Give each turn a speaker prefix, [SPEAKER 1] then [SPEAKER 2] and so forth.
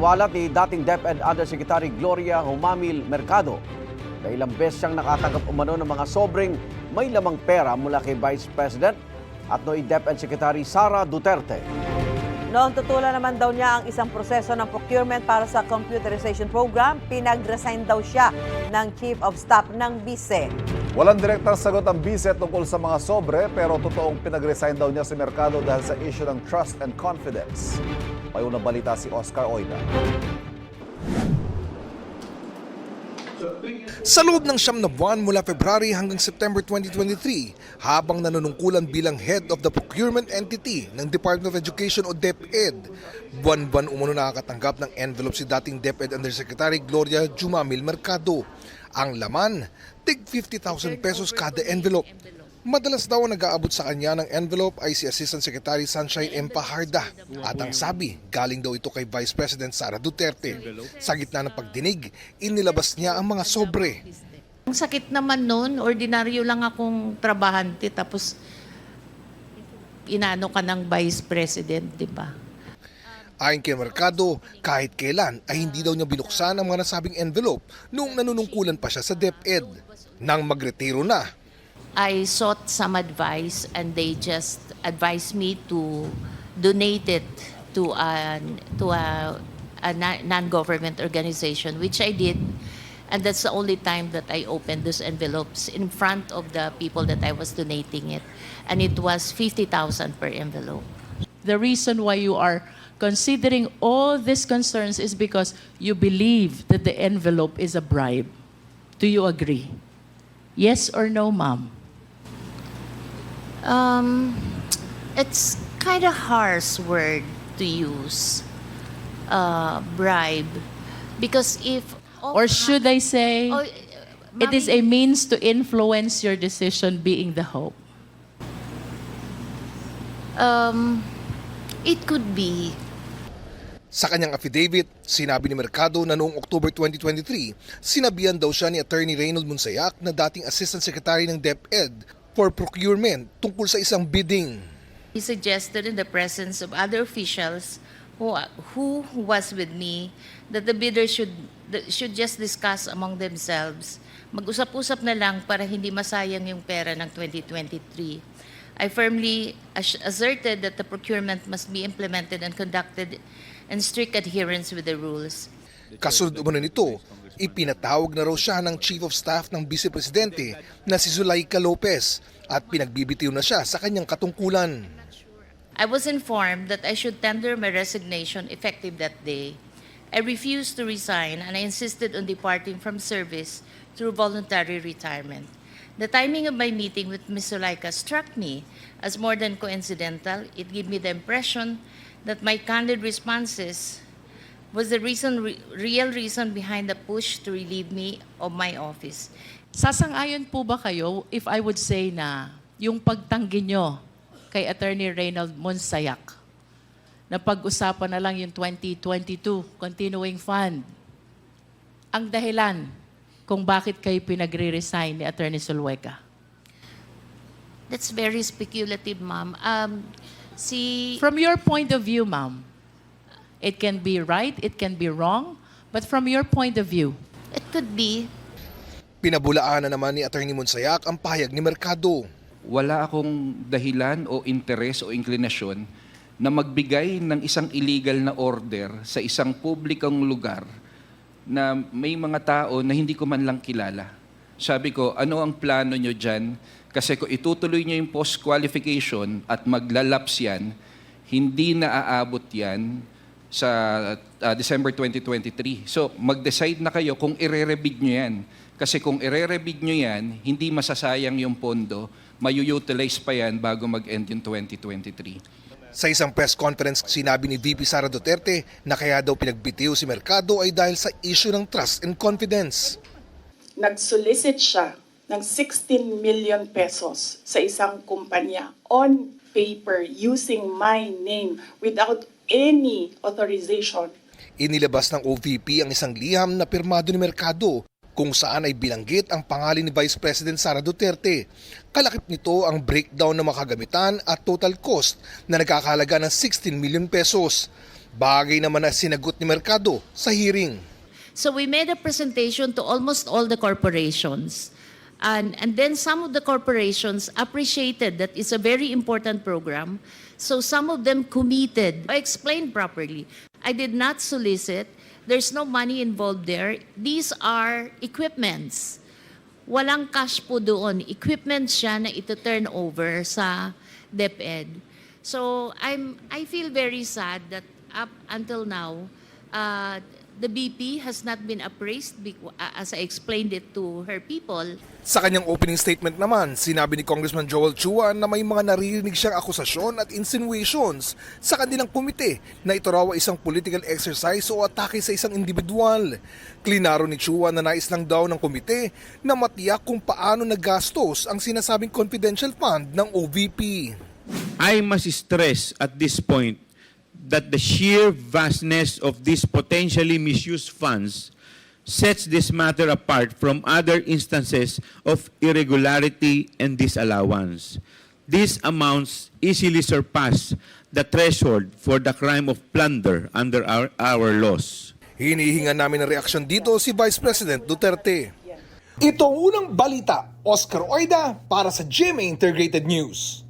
[SPEAKER 1] Ipiniwalat ni dating DepEd Undersecretary Gloria Humamil Mercado na ilang beses siyang nakatanggap umano ng mga sobreng may lamang pera mula kay Vice President at noy DepEd Secretary Sara Duterte.
[SPEAKER 2] Noong tutulan naman daw niya ang isang proseso ng procurement para sa computerization program, pinag-resign daw siya ng Chief of Staff ng BISE.
[SPEAKER 3] Walang direktang sagot ang BISE tungkol sa mga sobre pero totoong pinag-resign daw niya si Mercado dahil sa issue ng trust and confidence. May unang balita si Oscar Oida.
[SPEAKER 4] Sa loob ng 9 na buwan mula February hanggang September 2023, habang nanunungkulan bilang head of the procurement entity ng Department of Education o DepEd, buwan-buwan umano nakakatanggap ng envelope si dating DepEd Undersecretary Gloria Humamil Mercado. Ang laman, tig 50,000 pesos kada envelope. Madalas daw ang nag-aabot sa kanya ng envelope ay si Assistant Secretary Sunshine M. Paharda. At ang sabi, galing daw ito kay Vice President Sara Duterte. Sa gitna ng pagdinig, inilabas niya ang mga sobre.
[SPEAKER 5] Ang sakit naman noon, ordinaryo lang akong trabahante tapos inano ka ng Vice President, di ba?
[SPEAKER 4] Ayon kay Mercado, kahit kailan ay hindi daw niya binuksan ang mga nasabing envelope noong nanunungkulan pa siya sa DepEd. Nang magretiro na,
[SPEAKER 5] I sought some advice and they just advised me to donate it to a non-government organization, which I did. And that's the only time that I opened those envelopes in front of the people that I was donating it. And it was 50,000 per envelope.
[SPEAKER 6] The reason why you are considering all these concerns is because you believe that the envelope is a bribe. Do you agree? Yes or no, ma'am?
[SPEAKER 5] It's kind of harsh word to use, bribe, because if
[SPEAKER 6] Or should I say, it is a means to influence your decision being the hope?
[SPEAKER 5] It could be.
[SPEAKER 4] sa kanyang affidavit, sinabi ni Mercado na noong October 2023, sinabihan daw siya ni Attorney Reynold Monsayac na dating Assistant Secretary ng DepEd for procurement tungkol sa isang bidding.
[SPEAKER 5] He suggested in the presence of other officials who was with me that the bidders should just discuss among themselves. Mag-usap-usap na lang para hindi masayang yung pera ng 2023. I firmly asserted that the procurement must be implemented and conducted in strict adherence with the rules.
[SPEAKER 4] Kasunod umano nito, ipinatawag na raw siya ng Chief of Staff ng Vice Presidente na si Zulaika Lopez at pinagbibitiw na siya sa kanyang katungkulan.
[SPEAKER 5] I was informed that I should tender my resignation effective that day. I refused to resign and I insisted on departing from service through voluntary retirement. The timing of my meeting with Ms. Zulaika struck me as more than coincidental. It gave me the impression that my candid responses was the real reason behind the push to relieve me of my office.
[SPEAKER 6] Sasang-ayon po ba kayo if I would say na yung pagtanggi nyo kay Attorney Reynold Monsayac na pag-usapan na lang yung 2022 Continuing Fund ang dahilan kung bakit kayo pinagre-resign ni Attorney Zulueta?
[SPEAKER 5] That's very speculative, ma'am.
[SPEAKER 6] From your point of view, ma'am, it can be right, it can be wrong, but from your point of view,
[SPEAKER 5] It could be.
[SPEAKER 4] Pinabulaan na naman ni Attorney Monsayac ang pahayag ni Mercado.
[SPEAKER 7] Wala akong dahilan o interes o inklinasyon na magbigay ng isang illegal na order sa isang publikong lugar na may mga tao na hindi ko man lang kilala. Sabi ko, ano ang plano nyo dyan? Kasi kung itutuloy nyo yung post-qualification at maglalaps yan, hindi na aabot yan sa December 2023. So mag-decide na kayo kung ire-rebid nyo yan. Kasi kung ire-rebid nyo yan, hindi masasayang yung pondo, mayu-utilize pa yan bago mag-end yung 2023.
[SPEAKER 4] Sa isang press conference, sinabi ni VP Sara Duterte na kaya daw pinagbitiw si Mercado ay dahil sa issue ng trust and confidence.
[SPEAKER 8] Nag-solicit siya ng 16 million pesos sa isang kumpanya on paper using my name without any authorization.
[SPEAKER 4] Inilabas ng OVP ang isang liham na pirmado ni Mercado kung saan ay binanggit ang pangalan ni Vice President Sara Duterte. Kalakip nito ang breakdown ng mga kagamitan at total cost na nagkakahalaga ng 16 million pesos. Bagay naman na sinagot ni Mercado sa hearing.
[SPEAKER 5] So we made a presentation to almost all the corporations. And then some of the corporations appreciated that it's a very important program. So some of them committed. I explained properly. I did not solicit. There's no money involved there. These are equipments. Walang cash po doon. Equipment siya na ito-turn over sa DepEd. So I feel very sad that up until now, the BP has not been appraised as I explained it to her people.
[SPEAKER 4] Sa kanyang opening statement naman, sinabi ni Congressman Joel Chua na may mga naririnig siyang akusasyon at insinuations sa kanilang komite na ito raw ay isang political exercise o atake sa isang individual. Klinaro ni Chua na nais lang daw ng komite na matiyak kung paano nagastos ang sinasabing confidential fund ng OVP.
[SPEAKER 9] I must stress at this point that the sheer vastness of these potentially misused funds sets this matter apart from other instances of irregularity and disallowance. These amounts easily surpass the threshold for the crime of plunder under our laws.
[SPEAKER 4] Hinihingan namin ng reaksyon dito si Vice President Duterte. Ito ang unang balita, Oscar Oida para sa GMA Integrated News.